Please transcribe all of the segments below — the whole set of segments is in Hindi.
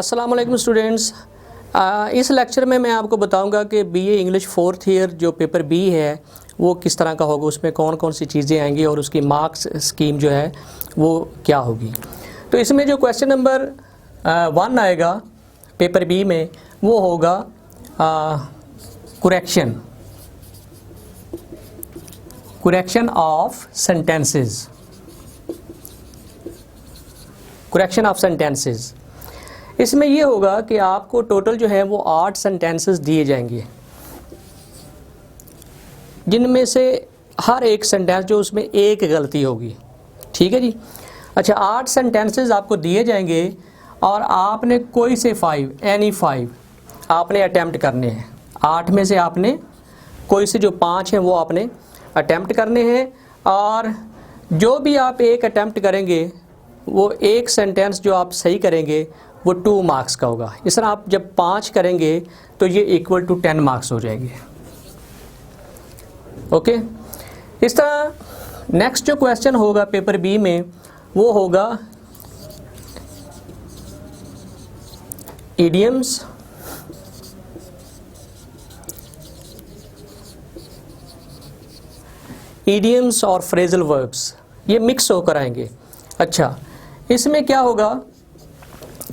अस्सलाम वालेकुम स्टूडेंट्स। इस लेक्चर में मैं आपको बताऊंगा कि बीए इंग्लिश 4th ईयर जो पेपर बी है वो किस तरह का होगा, उसमें कौन कौन सी चीज़ें आएंगी और उसकी मार्क्स स्कीम जो है वो क्या होगी। तो इसमें जो क्वेश्चन नंबर 1 आएगा पेपर बी में वो होगा कुरेक्शन ऑफ सेंटेंसेस। इसमें ये होगा कि आपको टोटल जो है वो 8 सेंटेंसेस दिए जाएंगे, जिनमें से हर एक सेंटेंस जो उसमें एक गलती होगी। ठीक है जी। अच्छा, 8 सेंटेंसेस आपको दिए जाएंगे और आपने कोई से 5 आपने अटैम्प्ट करने हैं। 8 में से आपने कोई से जो 5 हैं वो आपने अटैम्प्ट करने हैं, और जो भी आप एक अटैम्प्ट करेंगे वो एक सेंटेंस जो आप सही करेंगे वो 2 मार्क्स का होगा। इस तरह आप जब 5 करेंगे तो ये इक्वल टू 10 मार्क्स हो जाएंगे। ओके। इस तरह नेक्स्ट जो क्वेश्चन होगा पेपर बी में वो होगा ईडियम्स और फ्रेजल वर्ब्स, ये मिक्स होकर आएंगे। अच्छा, इसमें क्या होगा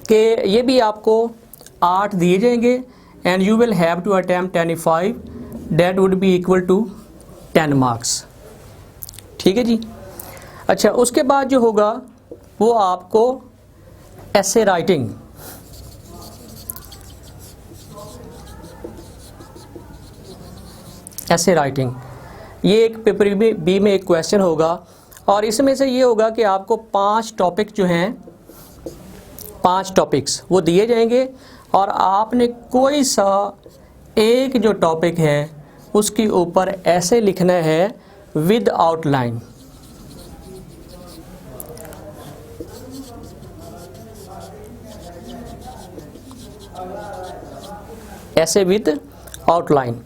कि ये भी आपको 8 दिए जाएंगे and you will have to attempt 25 that would be equal to 10 marks. ठीक है जी। अच्छा, उसके बाद जो होगा वो आपको ऐसे राइटिंग, ये एक पेपर बी में एक क्वेश्चन होगा, और इसमें से ये होगा कि आपको 5 टॉपिक जो हैं 5 टॉपिक्स वो दिए जाएंगे, और आपने कोई सा एक जो टॉपिक है उसके ऊपर ऐसे लिखना है विद आउटलाइन। ऐसे विद आउटलाइन।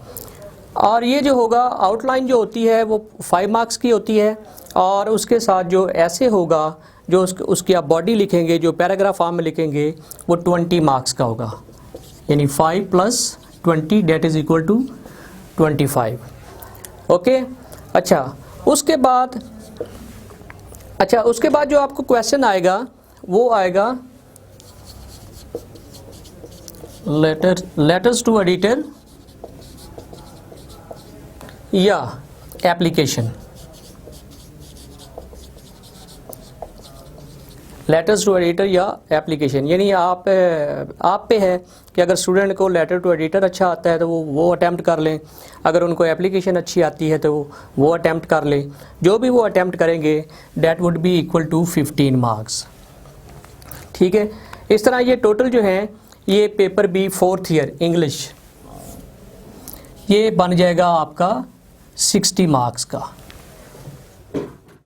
और ये जो होगा आउटलाइन जो होती है वो 5 मार्क्स की होती है, और उसके साथ जो ऐसे होगा जो उसकी आप बॉडी लिखेंगे, जो पैराग्राफ फॉर्म में लिखेंगे वो 20 मार्क्स का होगा, यानी 5 + 20 that is equal to 25। Okay. अच्छा, उसके बाद जो आपको क्वेश्चन आएगा वो आएगा लेटर्स टू एडिटर या एप्लीकेशन। लेटर्स टू एडिटर या एप्लीकेशन, यानी आप पे है कि अगर स्टूडेंट को लेटर टू एडिटर अच्छा आता है तो वो अटैम्प्ट कर लें, अगर उनको एप्लीकेशन अच्छी आती है तो वो अटैम्प्ट कर लें। जो भी वो अटैम्प्ट करेंगे that would be equal to 15 marks. ठीक है। इस तरह ये टोटल जो है ये paper B 4th year English ये बन जाएगा आपका 60 मार्क्स का।